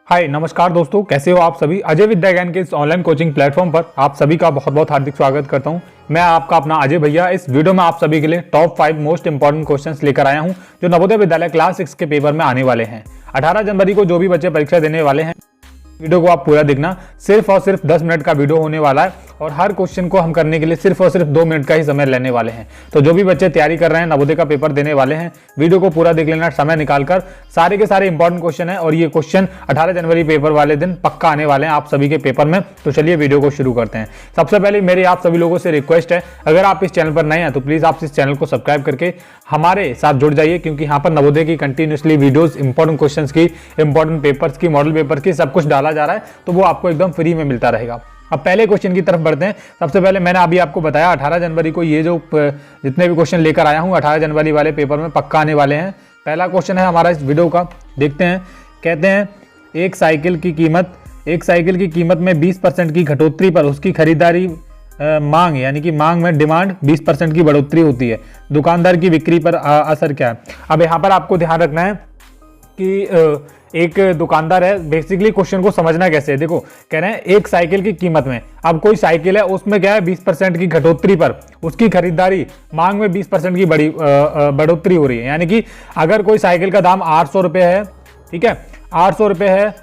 हाय नमस्कार दोस्तों, कैसे हो आप सभी। अजय विद्या ज्ञान के इस ऑनलाइन कोचिंग प्लेटफॉर्म पर आप सभी का बहुत बहुत हार्दिक स्वागत करता हूं। मैं आपका अपना अजय भैया। इस वीडियो में आप सभी के लिए टॉप 5 मोस्ट इंपॉर्टेंट क्वेश्चंस लेकर आया हूं जो नवोदय विद्यालय क्लास 6 के पेपर में आने वाले हैं। 18 जनवरी को जो भी बच्चे परीक्षा देने वाले हैं, वीडियो को आप पूरा देखना। सिर्फ और सिर्फ 10 मिनट का वीडियो होने वाला है और हर क्वेश्चन को हम करने के लिए सिर्फ और सिर्फ 2 मिनट का ही समय लेने वाले हैं। तो जो भी बच्चे तैयारी कर रहे हैं, नवोदय का पेपर देने वाले हैं, वीडियो को पूरा देख लेना समय निकालकर। सारे के सारे इंपॉर्टेंट क्वेश्चन है और ये क्वेश्चन 18 जनवरी पेपर वाले दिन पक्का आने वाले हैं आप सभी के पेपर में। तो चलिए वीडियो को शुरू करते हैं। सबसे पहले मेरी आप सभी लोगों से रिक्वेस्ट है, अगर आप इस चैनल पर नए हैं तो प्लीज आप इस चैनल को सब्सक्राइब करके हमारे साथ जुड़ जाइए, क्योंकि यहाँ पर नवोदय की कंटिन्यूसली वीडियोस, इंपॉर्टेंट क्वेश्चंस की, इंपॉर्टेंट पेपर्स की, मॉडल पेपर की सब कुछ डाला जा रहा है, तो वो आपको एकदम फ्री में मिलता रहेगा। अब पहले क्वेश्चन की तरफ बढ़ते हैं। सबसे पहले मैंने अभी आपको बताया 18 जनवरी को ये जो जितने भी क्वेश्चन लेकर आया हूँ 18 जनवरी वाले पेपर में पक्का आने वाले हैं। पहला क्वेश्चन है हमारा इस वीडियो का, देखते हैं। कहते हैं एक साइकिल की कीमत में 20% की घटोतरी पर उसकी खरीदारी मांग यानी कि मांग में डिमांड 20% की बढ़ोतरी होती है। दुकानदार की बिक्री पर असर क्या है। अब यहाँ पर आपको ध्यान रखना है कि एक दुकानदार है। बेसिकली क्वेश्चन को समझना कैसे है, देखो कह रहे हैं एक साइकिल की कीमत में, अब कोई साइकिल है उसमें क्या है 20% की घटोतरी पर उसकी खरीदारी मांग में 20% की बढ़ोतरी हो रही है। यानी कि अगर कोई साइकिल का दाम 800 रुपये है, ठीक है, 800 रुपये है।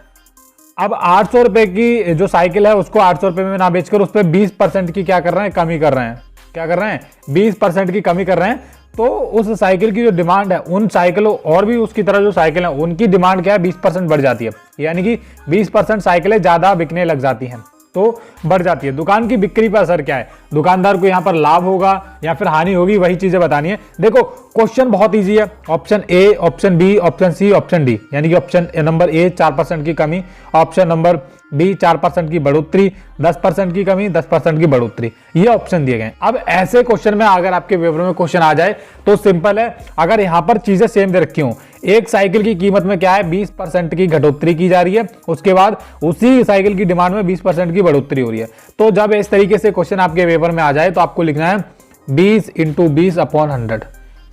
अब 800 रुपये की जो साइकिल है उसको 800 रुपये में ना बेचकर उस पर 20% की क्या कर रहे हैं, कमी कर रहे हैं। क्या कर रहे हैं, 20% की कमी कर रहे हैं। तो उस साइकिल की जो डिमांड है, उन साइकिलों और भी उसकी तरह जो साइकिल है उनकी डिमांड क्या है, 20% बढ़ जाती है। यानी कि 20% साइकिलें ज्यादा बिकने लग जाती हैं, तो बढ़ जाती है। दुकान की बिक्री पर असर क्या है, दुकानदार को यहाँ पर लाभ होगा या फिर हानि होगी, वही चीजें बतानी है। देखो क्वेश्चन बहुत इजी है। Option A, option B, option C, option D. यानी कि ऑप्शन नंबर ए 4% की कमी, ऑप्शन नंबर बी 4% की बढ़ोतरी, 10% की कमी, 10% की बढ़ोतरी, ये ऑप्शन दिए गए। अब ऐसे क्वेश्चन में अगर आपके पेपर में क्वेश्चन आ जाए तो सिंपल है। अगर यहाँ पर चीजें सेम दे रखी हो, एक साइकिल की कीमत में क्या है 20% की घटोतरी की जा रही है, उसके बाद उसी साइकिल की डिमांड में 20% की बढ़ोतरी हो रही है। तो जब इस तरीके से क्वेश्चन आपके पेपर में आ जाए तो आपको लिखना है 20 × 20/100।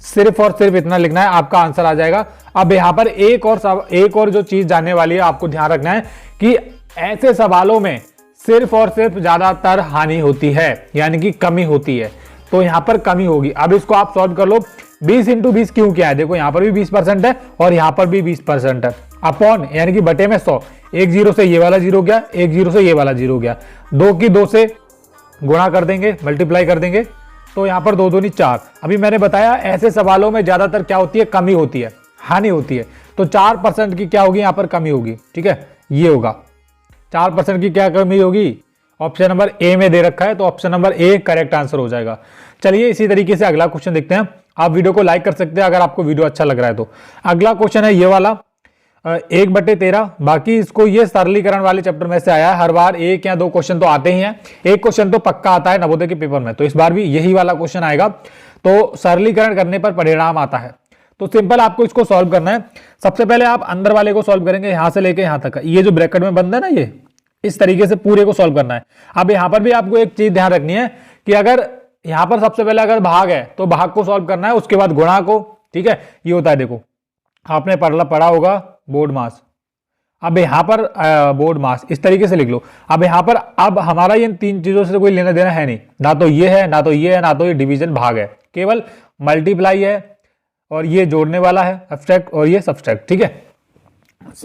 सिर्फ और सिर्फ इतना लिखना है, आपका आंसर आ जाएगा। अब यहाँ पर एक और जो चीज जानने वाली है, आपको ध्यान रखना है कि ऐसे सवालों में सिर्फ और सिर्फ ज्यादातर हानि होती है, यानी कि कमी होती है। तो यहां पर कमी होगी। अब इसको आप सॉल्व कर लो। 20 × 20 क्यों क्या है, देखो यहां पर भी 20% है और यहां पर भी 20% है। अपॉन यानी कि बटे में 100। एक जीरो से ये वाला जीरो गया, एक जीरो से ये वाला जीरो गया। 2 की 2 से गुणा कर देंगे, मल्टीप्लाई कर देंगे, तो यहां पर 2 दूनी 4। अभी मैंने बताया ऐसे सवालों में ज्यादातर क्या होती है, कमी होती है, हानि होती है। तो 4% की क्या होगी, यहां पर कमी होगी। ठीक है, ये होगा 4% की क्या कमी होगी, ऑप्शन नंबर ए में दे रखा है, तो option number A correct answer हो जाएगा। चलिए इसी तरीके से अगला क्वेश्चन देखते हैं। आप वीडियो को लाइक कर सकते हैं अगर आपको वीडियो अच्छा लग रहा है तो। अगला क्वेश्चन है ये वाला, 1/13। बाकी इसको ये सरलीकरण वाले चैप्टर में से आया है। हर बार 1 या 2 क्वेश्चन तो आते ही हैं, एक क्वेश्चन तो पक्का आता है नवोदय के पेपर में, तो इस बार भी यही वाला क्वेश्चन आएगा। तो सरलीकरण करने पर परिणाम आता है। तो सिंपल आपको इसको सॉल्व करना है। सबसे पहले आप अंदर वाले को सॉल्व करेंगे, यहां से लेके यहां तक, ये जो ब्रैकेट में बंद है ना, ये इस तरीके से पूरे को सॉल्व करना है। अब यहां पर भी आपको एक चीज ध्यान रखनी है कि अगर यहां पर सबसे पहले अगर भाग है तो भाग को सॉल्व करना है, उसके बाद गुणा को। ठीक है, ये होता है, देखो आपने पढ़ा होगा बोर्ड मास। अब यहां पर बोर्ड मास इस तरीके से लिख लो। अब यहां पर अब हमारा ये 3 चीजों से कोई लेना देना है नहीं, ना तो ये है, ना तो ये है, ना तो ये डिवीजन भाग है, केवल मल्टीप्लाई है और ये जोड़ने वाला है एब्स्ट्रैक्ट और ये सब्सट्रैक्ट। ठीक है,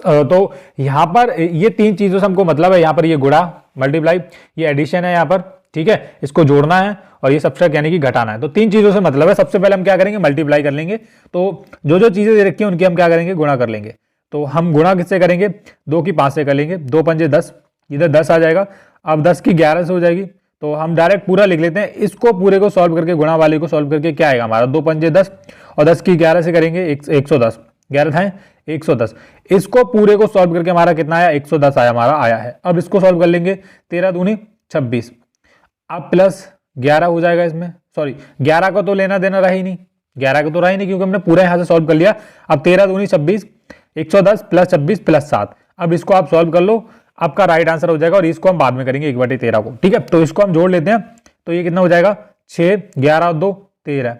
तो यहां पर ये 3 चीजों से हमको मतलब है। यहां पर ये गुणा, मल्टीप्लाई, ये एडिशन है यहां पर। ठीक है, इसको जोड़ना है और ये सब्सट्रैक्ट यानी कि घटाना है। तो 3 चीजों से मतलब है। सबसे पहले हम क्या करेंगे, मल्टीप्लाई कर लेंगे। तो जो जो चीजें दे रखी हैं उनकी हम क्या करेंगे, गुणा कर लेंगे। तो हम गुणा किससे करेंगे, 2 की 5 से कर लेंगे। 2 पंजे 10, इधर 10 आ जाएगा। अब 10 की 11 से हो जाएगी, तो हम डायरेक्ट पूरा लिख लेते हैं। इसको पूरे को सॉल्व करके, गुणा वाले को सॉल्व करके क्या आएगा हमारा, 2 पंजे 10 और 10 की 11 से करेंगे 110, 11 था 110। इसको पूरे को सॉल्व करके हमारा कितना आया, 110 आया, हमारा आया है। अब इसको सॉल्व कर लेंगे, 13 दूनी 26। अब प्लस 11 हो जाएगा इसमें, सॉरी 11 का तो लेना देना रहा ही नहीं, 11 का तो रहा ही नहीं क्योंकि हमने पूरा यहां से सॉल्व कर लिया। अब 13 दूनी 26, 110 प्लस 26 प्लस 7। अब इसको आप सॉल्व कर लो, आपका राइट आंसर हो जाएगा। और इसको हम बाद में करेंगे 1/13 को। ठीक है, तो इसको हम जोड़ लेते हैं, तो ये कितना हो जाएगा, 6, 11 और 2 13।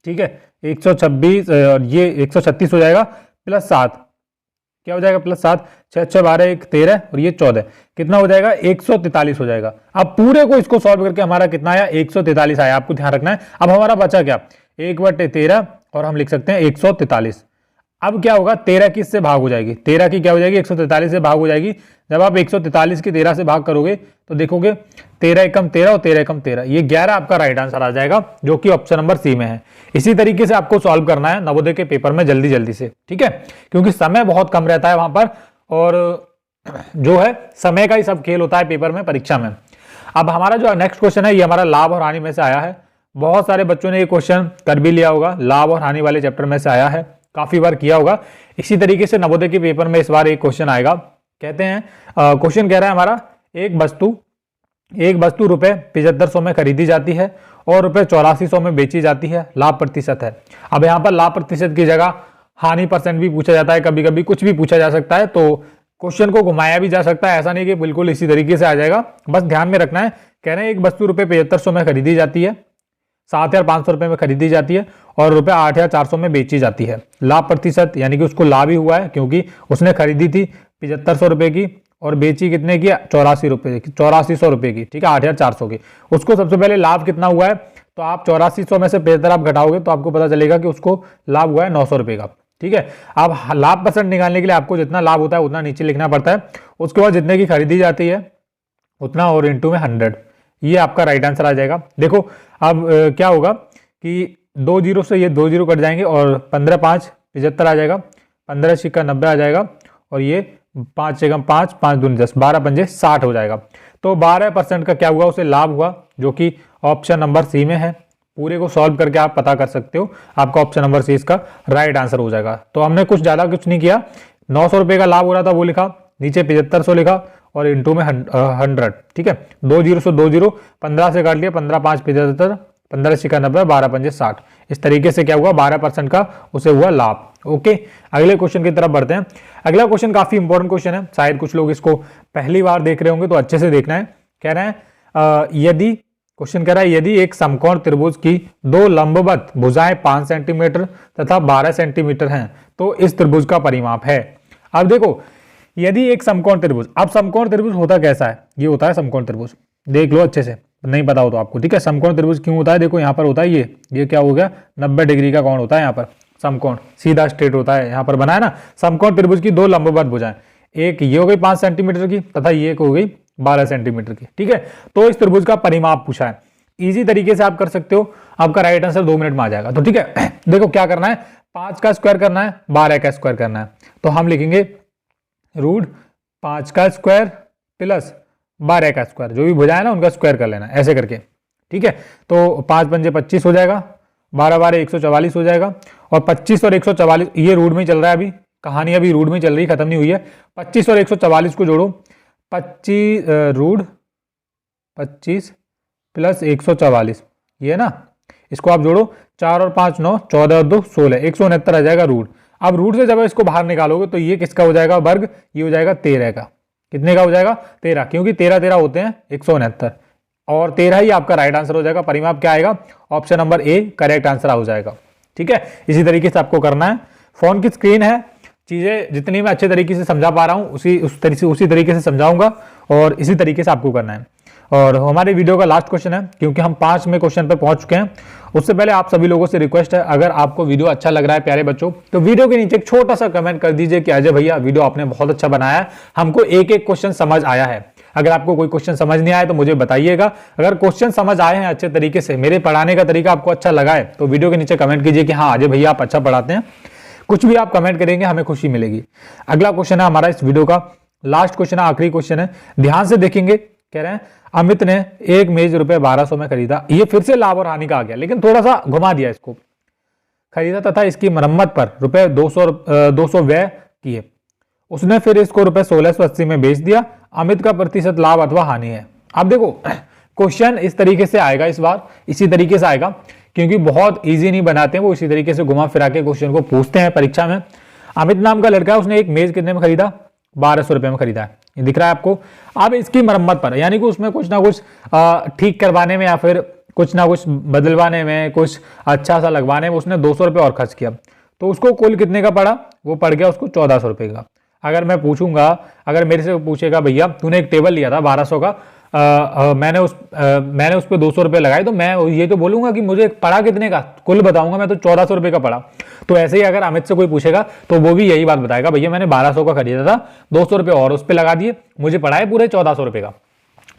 ठीक है, 126 और ये 136 हो जाएगा प्लस 7, क्या हो जाएगा +7, 6 6 12 1 13 और ये 14, कितना हो जाएगा 143 हो जाएगा। अब पूरे को इसको सॉल्व करके हमारा कितना आया 143 आया, आपको ध्यान रखना है। अब हमारा बचा क्या 1/13 और हम लिख सकते हैं 143। अब क्या होगा 13 की इससे भाग हो जाएगी, 13 की क्या हो जाएगी 143 से भाग हो जाएगी। जब आप 143 की 13 से भाग करोगे तो देखोगे 13 एकम 13 और 13 एकम 13, ये 11 आपका राइट आंसर आ जाएगा, जो कि ऑप्शन नंबर सी में है। इसी तरीके से आपको सॉल्व करना है नवोदय के पेपर में जल्दी जल्दी से, ठीक है, क्योंकि समय बहुत कम रहता है वहां पर, और जो है समय का ही सब खेल होता है पेपर में, परीक्षा में। अब हमारा जो नेक्स्ट क्वेश्चन है ये हमारा लाभ और हानि में से आया है। बहुत सारे बच्चों ने ये क्वेश्चन कर भी लिया होगा, लाभ और हानि वाले चैप्टर में से आया है, काफी बार किया होगा। इसी तरीके से नवोदय के पेपर में इस बार एक क्वेश्चन आएगा। कहते हैं क्वेश्चन कह रहा है हमारा एक वस्तु रुपए 7500 में खरीदी जाती है और रुपए 8400 में बेची जाती है, लाभ प्रतिशत है। अब यहाँ पर लाभ प्रतिशत की जगह हानि % भी पूछा जाता है, कभी कभी कुछ भी पूछा जा सकता है, तो क्वेश्चन को घुमाया भी जा सकता है, ऐसा नहीं कि बिल्कुल इसी तरीके से आ जाएगा। बस ध्यान में रखना है, कह रहे हैं एक वस्तु रुपए 7500 में खरीदी जाती है, 7500 रुपए में खरीदी जाती है और रुपए 8400 में बेची जाती है। लाभ प्रतिशत यानी कि उसको लाभ ही हुआ है, क्योंकि उसने खरीदी थी 7500 रुपए की और बेची कितने की 8400 रुपए की, ठीक है, 8400 की। उसको सबसे पहले लाभ कितना हुआ है, तो आप 8400 में से 75 आप घटाओगे तो आपको पता चलेगा कि उसको लाभ हुआ है 900 रुपए का, ठीक है। अब लाभ % निकालने के लिए आपको जितना लाभ होता है उतना नीचे लिखना पड़ता है, उसके बाद जितने की खरीदी जाती है उतना और इंटू में 100, ये आपका राइट आंसर आ जाएगा। देखो अब क्या होगा कि 2 जीरो से ये 2 जीरो कट जाएंगे और 15 5 75 आ जाएगा, 15 सिक्का 90 आ जाएगा और ये 5 एकम 5 5 दूनी 10, 12 पंजे 60 हो जाएगा। तो 12% का क्या हुआ उसे लाभ हुआ, जो कि ऑप्शन नंबर सी में है। पूरे को सॉल्व करके आप पता कर सकते हो, आपका ऑप्शन नंबर सी इसका राइट आंसर हो जाएगा। तो हमने कुछ ज्यादा कुछ नहीं किया, 900 रुपए का लाभ हो रहा था वो लिखा, नीचे 7500 लिखा और इंटू में 100, ठीक है। 2 जीरो से 2 जीरो, 15 से काट लिया, 15 5 75, 15 सिक्का 90, 12 पंजे 60। इस तरीके से क्या हुआ 12% का उसे हुआ लाभ। ओके, अगले क्वेश्चन की तरफ बढ़ते हैं। अगला क्वेश्चन काफी इंपॉर्टेंट क्वेश्चन है, शायद कुछ लोग इसको पहली बार देख रहे होंगे तो अच्छे से देखना है। कह रहे हैं यदि क्वेश्चन कह रहा है यदि एक समकोण त्रिभुज की 2 लंबवत भुजाएं 5 सेंटीमीटर तथा 12 सेंटीमीटर हैं तो इस त्रिभुज का परिमाप है। अब देखो यदि एक समकोण त्रिभुज, अब समकोण त्रिभुज होता कैसा है, ये होता है समकोण त्रिभुज, देख लो अच्छे से, नहीं पता हो तो आपको, ठीक है। समकोण त्रिभुज क्यों होता है, देखो यहाँ पर होता है ये क्या हो गया 90 डिग्री का कोण होता है, यहाँ पर समकोण सीधा स्ट्रेट होता है, यहाँ पर बना है ना। समकोण त्रिभुज की 2 लंबवत भुजाएं, एक ये हो गई 5 सेंटीमीटर की तथा ये हो गई 12 सेंटीमीटर की, ठीक है। तो इस त्रिभुज का परिमाप पूछा है, इजी तरीके से आप कर सकते हो, आपका राइट आंसर 2 मिनट में आ जाएगा। तो ठीक है, देखो क्या करना है, 5 का स्क्वायर करना है, 12 का स्क्वायर करना है, तो हम लिखेंगे रूट 5 का स्क्वायर प्लस 12 का स्क्वायर, जो भी भुजा है ना उनका स्क्वायर कर लेना ऐसे करके, ठीक है। तो 5 पंजे 25 हो जाएगा, 12 12 144 हो जाएगा और 25 और 144 ये रूट में चल रहा है, अभी कहानी अभी रूट में चल रही है, खत्म नहीं हुई है। 25 और 144 को जोड़ो, 25 रूट 25 प्लस 144, ये है ना, इसको आप जोड़ो, 4 और 5 9, 14 और 2 16, 169 आ जाएगा रूट। अब रूट से जब इसको बाहर निकालोगे तो ये किसका हो जाएगा वर्ग, ये हो जाएगा 13 का। कितने का हो जाएगा 13, क्योंकि 13 13 होते हैं 169 और 13 ही आपका राइट आंसर हो जाएगा। परिमाप क्या आएगा, option number A correct answer हो जाएगा, ठीक है। इसी तरीके से आपको करना है, फोन की स्क्रीन है, चीजें जितनी मैं अच्छे तरीके से समझा पा रहा हूँ उसी तरीके से समझाऊंगा और इसी तरीके से आपको करना है। और हमारे वीडियो का लास्ट क्वेश्चन है, क्योंकि हम 5वें क्वेश्चन पर पहुंच चुके हैं। उससे पहले आप सभी लोगों से रिक्वेस्ट है, अगर आपको वीडियो अच्छा लग रहा है प्यारे बच्चों, तो वीडियो के नीचे एक छोटा सा कमेंट कर दीजिए कि अजय भैया वीडियो आपने बहुत अच्छा बनाया है, हमको एक एक क्वेश्चन समझ आया है। अगर आपको कोई क्वेश्चन समझ नहीं आया तो मुझे बताइएगा, अगर क्वेश्चन समझ आए हैं अच्छे तरीके से, मेरे पढ़ाने का तरीका आपको अच्छा लगा है, तो वीडियो के नीचे कमेंट कीजिए कि हाँ अजय भैया आप अच्छा पढ़ाते हैं। कुछ भी आप कमेंट करेंगे हमें खुशी मिलेगी। अगला क्वेश्चन है हमारा इस वीडियो का लास्ट क्वेश्चन है, आखिरी क्वेश्चन है, ध्यान से देखेंगे। कह रहे हैं अमित ने एक मेज रुपए 1200 में खरीदा, ये फिर से लाभ और हानि का आ गया, लेकिन थोड़ा सा घुमा दिया इसको, खरीदा तथा इसकी मरम्मत पर रुपए 200 व्यय किए, उसने फिर इसको रुपए 1680 में बेच दिया, अमित का प्रतिशत लाभ अथवा हानि है। अब देखो क्वेश्चन इस तरीके से आएगा, इस बार इसी तरीके से आएगा, क्योंकि बहुत इजी नहीं बनाते हैं वो, इसी तरीके से घुमा फिरा के क्वेश्चन को पूछते हैं परीक्षा में। अमित नाम का लड़का है, उसने एक मेज कितने में खरीदा, 1200 रुपए में खरीदा है, ये दिख रहा है आपको। अब इसकी मरम्मत पर, यानी कि उसमें कुछ ना कुछ ठीक करवाने में या फिर कुछ ना कुछ बदलवाने में, कुछ अच्छा सा लगवाने में उसने 200 रुपए और खर्च किया, तो उसको कुल कितने का पड़ा, वो पड़ गया उसको 1400 रुपए का। अगर मैं पूछूंगा, अगर मेरे से पूछेगा भैया तूने एक टेबल लिया था 1200 का, मैंने उस पर 200 रुपये लगाए, तो मैं ये तो बोलूंगा कि मुझे पड़ा कितने का, कुल बताऊंगा मैं तो 1400 रुपये का पड़ा। तो ऐसे ही अगर अमित से कोई पूछेगा तो वो भी यही बात बताएगा, भैया मैंने 1200 का खरीदा था, 200 रुपये और उस पर लगा दिए, मुझे पड़ा है पूरे 1400 रुपये का।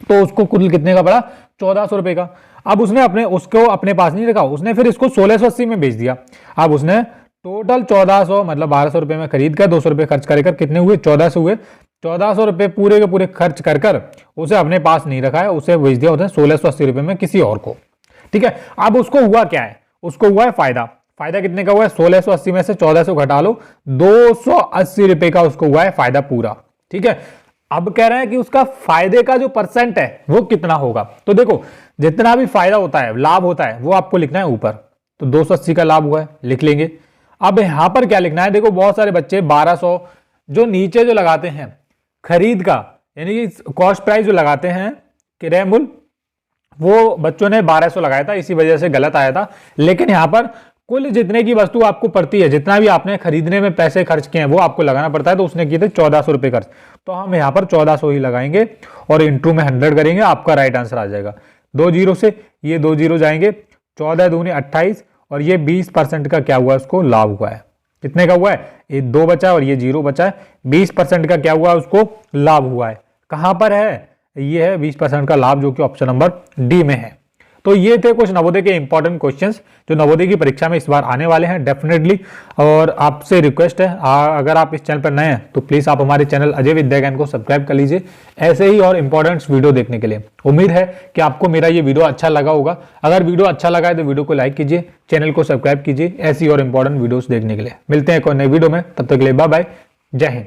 तो उसको कुल कितने का पड़ा, 1400 रुपये का। अब उसने उसको अपने पास नहीं रखा, उसने फिर इसको 1680 में बेच दिया। अब उसने टोटल 1400 मतलब 1200 रुपये में खरीद कर 200 रुपये खर्च कर कितने हुए, 1400 हुए। 1400 रुपये पूरे के पूरे खर्च कर उसे अपने पास नहीं रखा है, उसे बेच दिया उसने 1680 रुपये में किसी और को। ठीक है, अब उसको हुआ क्या है, उसको हुआ है फायदा। फायदा कितने का हुआ है, 1680 में से 1400 घटा लो, 280 रुपये का उसको हुआ है फायदा पूरा। ठीक है, अब कह रहे हैं कि उसका फायदे का जो परसेंट है वो कितना होगा। तो देखो जितना भी फायदा होता है, लाभ होता है, वो आपको लिखना है ऊपर। तो 280 का लाभ हुआ है, लिख लेंगे। अब यहां पर क्या लिखना है, देखो बहुत सारे बच्चे 1200 जो नीचे जो लगाते हैं खरीद का, यानी कि कॉस्ट प्राइस जो लगाते हैं किराया मूल्य, वो बच्चों ने 1200 लगाया था, इसी वजह से गलत आया था। लेकिन यहां पर कुल जितने की वस्तु आपको पड़ती है, जितना भी आपने खरीदने में पैसे खर्च किए हैं वो आपको लगाना पड़ता है। तो उसने किए थे 1400 रुपये खर्च, तो हम यहाँ पर 1400 ही लगाएंगे और इंटू में 100 करेंगे, आपका राइट आंसर आ जाएगा। 2 जीरो से ये 2 जीरो जाएंगे, 14 दूनी 28 और ये 20% का क्या हुआ, उसको लाभ हुआ है। कितने का हुआ है, ये 2 बचा है और ये 0 बचा है, 20% का क्या हुआ, उसको लाभ हुआ है। कहां पर है, ये है 20% का लाभ, जो कि ऑप्शन नंबर डी में है। तो ये थे कुछ नवोदय के इंपॉर्टेंट क्वेश्चंस जो नवोदय की परीक्षा में इस बार आने वाले हैं डेफिनेटली। और आपसे रिक्वेस्ट है, अगर आप इस चैनल पर नए हैं तो प्लीज आप हमारे चैनल अजय विद्या ज्ञान को सब्सक्राइब कर लीजिए, ऐसे ही और इंपॉर्टेंट वीडियो देखने के लिए। उम्मीद है कि आपको मेरा ये वीडियो अच्छा लगा होगा। अगर वीडियो अच्छा लगा है तो वीडियो को लाइक कीजिए, चैनल को सब्सक्राइब कीजिए, ऐसी और इंपॉर्टेंट वीडियोस देखने के लिए। मिलते हैं एक और नई वीडियो में, तब तक के लिए बाय बाय, जय हिंद।